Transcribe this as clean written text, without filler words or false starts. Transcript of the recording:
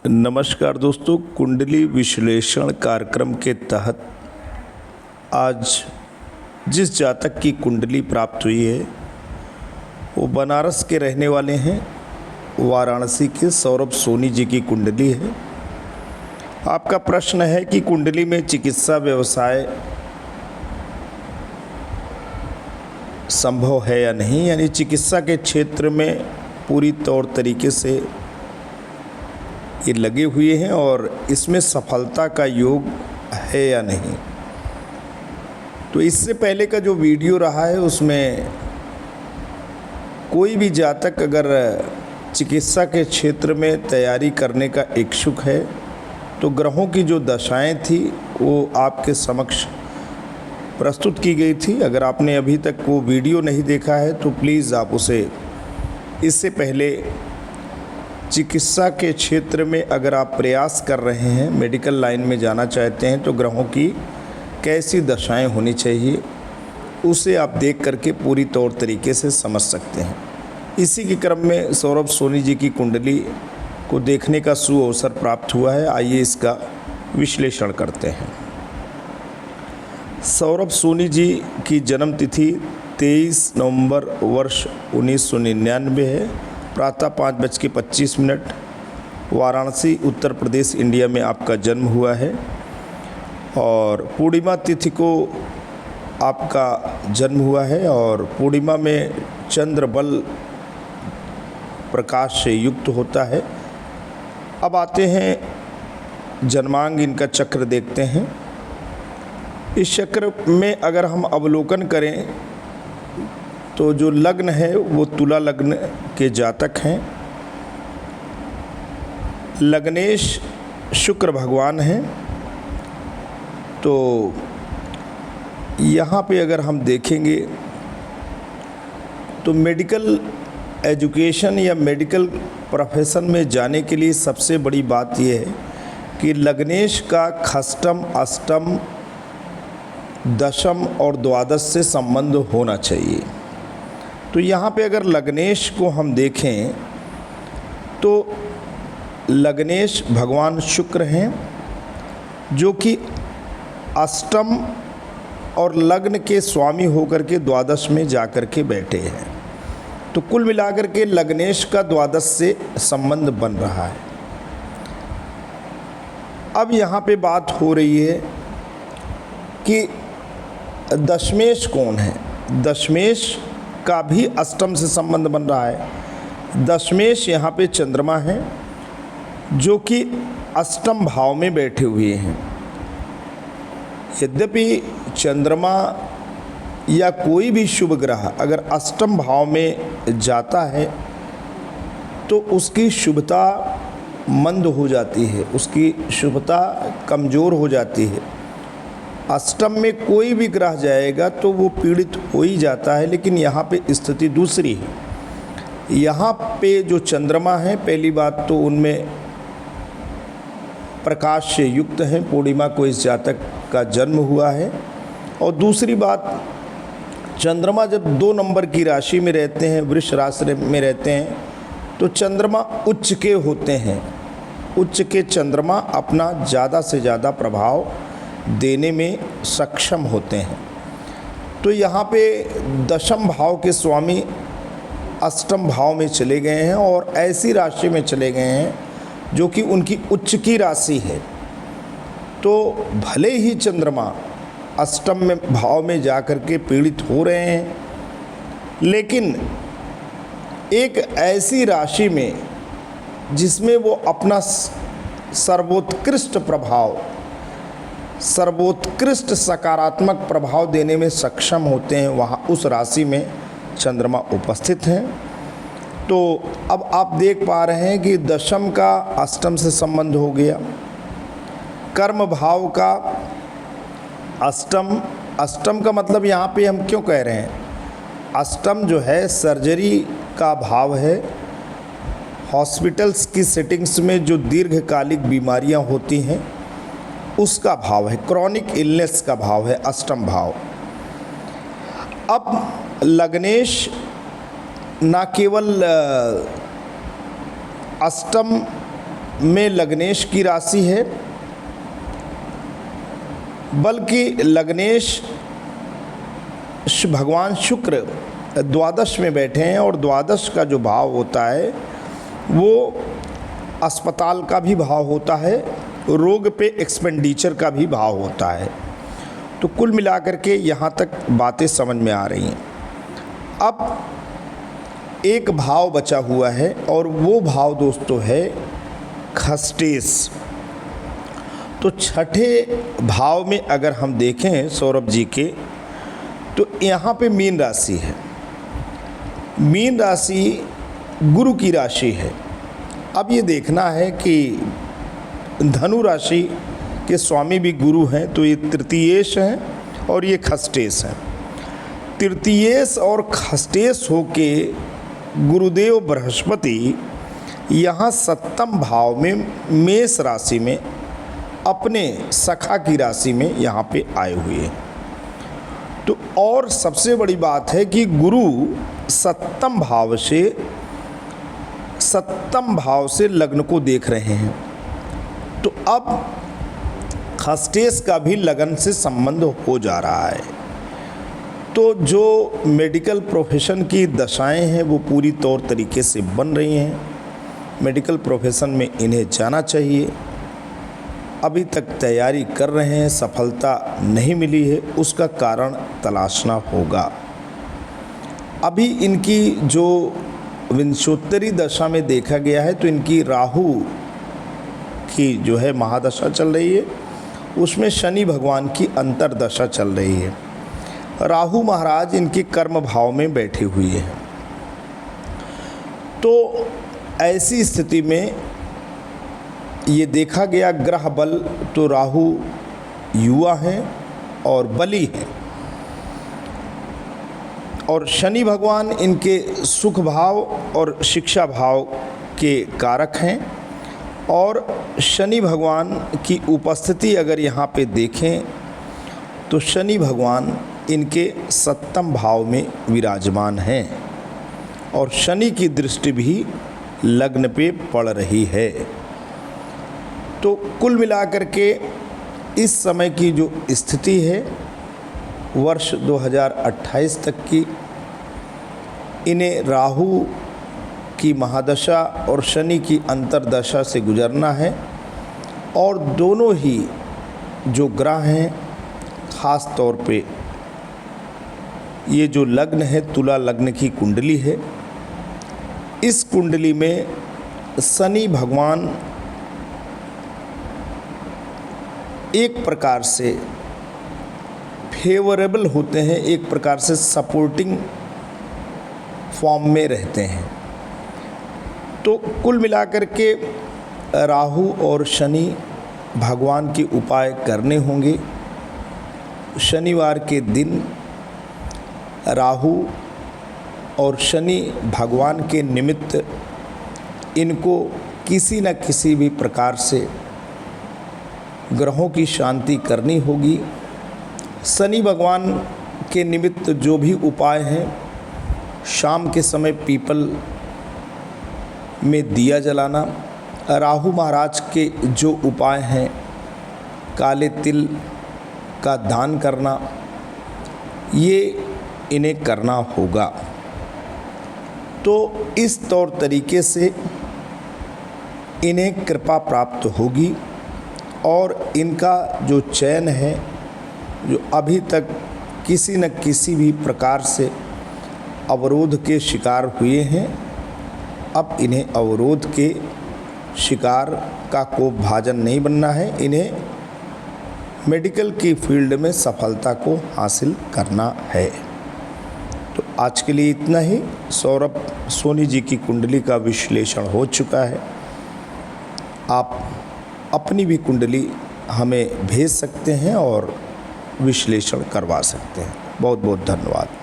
नमस्कार दोस्तों, कुंडली विश्लेषण कार्यक्रम के तहत आज जिस जातक की कुंडली प्राप्त हुई है वो बनारस के रहने वाले हैं। वाराणसी के सौरभ सोनी जी की कुंडली है। आपका प्रश्न है कि कुंडली में चिकित्सा व्यवसाय संभव है या नहीं, यानी चिकित्सा के क्षेत्र में पूरी तौर तरीके से ये लगे हुए हैं और इसमें सफलता का योग है या नहीं। तो इससे पहले का जो वीडियो रहा है उसमें कोई भी जातक अगर चिकित्सा के क्षेत्र में तैयारी करने का इच्छुक है तो ग्रहों की जो दशाएं थी वो आपके समक्ष प्रस्तुत की गई थी। अगर आपने अभी तक वो वीडियो नहीं देखा है तो प्लीज़ आप उसे, इससे पहले चिकित्सा के क्षेत्र में अगर आप प्रयास कर रहे हैं, मेडिकल लाइन में जाना चाहते हैं तो ग्रहों की कैसी दशाएं होनी चाहिए उसे आप देख करके पूरी तौर तरीके से समझ सकते हैं। इसी के क्रम में सौरभ सोनी जी की कुंडली को देखने का सुअवसर प्राप्त हुआ है। आइए इसका विश्लेषण करते हैं। सौरभ सोनी जी की जन्म तिथि 23 नवंबर वर्ष 1999 है। प्रातः 5:25 वाराणसी उत्तर प्रदेश इंडिया में आपका जन्म हुआ है और पूर्णिमा तिथि को आपका जन्म हुआ है और पूर्णिमा में चंद्र बल प्रकाश से युक्त होता है। अब आते हैं जन्मांग, इनका चक्र देखते हैं। इस चक्र में अगर हम अवलोकन करें तो जो लग्न है वो तुला लग्न के जातक हैं। लग्नेश शुक्र भगवान हैं। तो यहाँ पे अगर हम देखेंगे तो मेडिकल एजुकेशन या मेडिकल प्रोफेशन में जाने के लिए सबसे बड़ी बात यह है कि लग्नेश का खष्टम, अष्टम, दशम और द्वादश से संबंध होना चाहिए। तो यहाँ पे अगर लग्नेश को हम देखें तो लग्नेश भगवान शुक्र हैं जो कि अष्टम और लग्न के स्वामी होकर के द्वादश में जाकर के बैठे हैं। तो कुल मिलाकर के लग्नेश का द्वादश से संबंध बन रहा है। अब यहाँ पे बात हो रही है कि दशमेश कौन है। दशमेश का भी अष्टम से संबंध बन रहा है। दशमेश यहाँ पे चंद्रमा है जो कि अष्टम भाव में बैठे हुए हैं। यद्यपि चंद्रमा या कोई भी शुभ ग्रह अगर अष्टम भाव में जाता है तो उसकी शुभता मंद हो जाती है, उसकी शुभता कमज़ोर हो जाती है। अष्टम में कोई भी ग्रह जाएगा तो वो पीड़ित हो ही जाता है, लेकिन यहाँ पे स्थिति दूसरी है। यहाँ पे जो चंद्रमा है, पहली बात तो उनमें प्रकाश से युक्त हैं। पूर्णिमा को इस जातक का जन्म हुआ है। और दूसरी बात, चंद्रमा जब 2 नंबर की राशि में रहते हैं, वृष राशि में रहते हैं, तो चंद्रमा उच्च के होते हैं। उच्च के चंद्रमा अपना ज़्यादा से ज़्यादा प्रभाव देने में सक्षम होते हैं। तो यहाँ पे दशम भाव के स्वामी अष्टम भाव में चले गए हैं और ऐसी राशि में चले गए हैं जो कि उनकी उच्च की राशि है। तो भले ही चंद्रमा अष्टम में भाव में जाकर के पीड़ित हो रहे हैं, लेकिन एक ऐसी राशि में जिसमें वो अपना सर्वोत्कृष्ट प्रभाव, सर्वोत्कृष्ट सकारात्मक प्रभाव देने में सक्षम होते हैं, वहाँ उस राशि में चंद्रमा उपस्थित हैं। तो अब आप देख पा रहे हैं कि दशम का अष्टम से संबंध हो गया, कर्म भाव का अष्टम। अष्टम का मतलब यहाँ पे हम क्यों कह रहे हैं, अष्टम जो है सर्जरी का भाव है। हॉस्पिटल्स की सेटिंग्स में जो दीर्घकालिक बीमारियाँ होती हैं उसका भाव है, क्रॉनिक इलनेस का भाव है अष्टम भाव। अब लग्नेश ना केवल अष्टम में लग्नेश की राशि है, बल्कि लग्नेश भगवान शुक्र द्वादश में बैठे हैं और द्वादश का जो भाव होता है वो अस्पताल का भी भाव होता है, रोग पे एक्सपेंडिचर का भी भाव होता है। तो कुल मिलाकर के यहाँ तक बातें समझ में आ रही हैं। अब एक भाव बचा हुआ है और वो भाव दोस्तों है खस्टेस। तो छठे भाव में अगर हम देखें सौरभ जी के, तो यहाँ पे मीन राशि है। मीन राशि गुरु की राशि है। अब ये देखना है कि धनु राशि के स्वामी भी गुरु हैं, तो ये तृतीयेश हैं और ये खस्टेश हैं। तृतीयेश और खस्टेश होके गुरुदेव बृहस्पति यहाँ सप्तम भाव में मेष राशि में अपने सखा की राशि में यहाँ पे आए हुए हैं। तो और सबसे बड़ी बात है कि गुरु सप्तम भाव से लग्न को देख रहे हैं। तो अब खस्टेश का भी लगन से संबंध हो जा रहा है। तो जो मेडिकल प्रोफेशन की दशाएं हैं वो पूरी तौर तरीके से बन रही हैं। मेडिकल प्रोफेशन में इन्हें जाना चाहिए। अभी तक तैयारी कर रहे हैं, सफलता नहीं मिली है, उसका कारण तलाशना होगा। अभी इनकी जो विंशोत्तरी दशा में देखा गया है तो इनकी राहु की जो है महादशा चल रही है, उसमें शनि भगवान की अंतरदशा चल रही है। राहु महाराज इनके कर्म भाव में बैठे हुए हैं। तो ऐसी स्थिति में ये देखा गया ग्रह बल, तो राहु युवा हैं और बली हैं, और शनि भगवान इनके सुख भाव और शिक्षा भाव के कारक हैं। और शनि भगवान की उपस्थिति अगर यहाँ पे देखें तो शनि भगवान इनके सप्तम भाव में विराजमान हैं और शनि की दृष्टि भी लग्न पे पड़ रही है। तो कुल मिलाकर के इस समय की जो स्थिति है वर्ष 2028 तक की, इन्हें राहु की महादशा और शनि की अंतरदशा से गुजरना है। और दोनों ही जो ग्रह हैं, ख़ास तौर पे ये जो लग्न है तुला लग्न की कुंडली है, इस कुंडली में शनि भगवान एक प्रकार से फेवरेबल होते हैं, एक प्रकार से सपोर्टिंग फॉर्म में रहते हैं। तो कुल मिलाकर के राहु और शनि भगवान के उपाय करने होंगे। शनिवार के दिन राहु और शनि भगवान के निमित्त इनको किसी न किसी भी प्रकार से ग्रहों की शांति करनी होगी। शनि भगवान के निमित्त जो भी उपाय हैं, शाम के समय पीपल में दिया जलाना। राहु महाराज के जो उपाय हैं, काले तिल का दान करना, ये इन्हें करना होगा। तो इस तौर तरीके से इन्हें कृपा प्राप्त होगी और इनका जो चयन है, जो अभी तक किसी न किसी भी प्रकार से अवरोध के शिकार हुए हैं, अब इन्हें अवरोध के शिकार का कोई भाजन नहीं बनना है। इन्हें मेडिकल की फील्ड में सफलता को हासिल करना है। तो आज के लिए इतना ही। सौरभ सोनी जी की कुंडली का विश्लेषण हो चुका है। आप अपनी भी कुंडली हमें भेज सकते हैं और विश्लेषण करवा सकते हैं। बहुत बहुत धन्यवाद।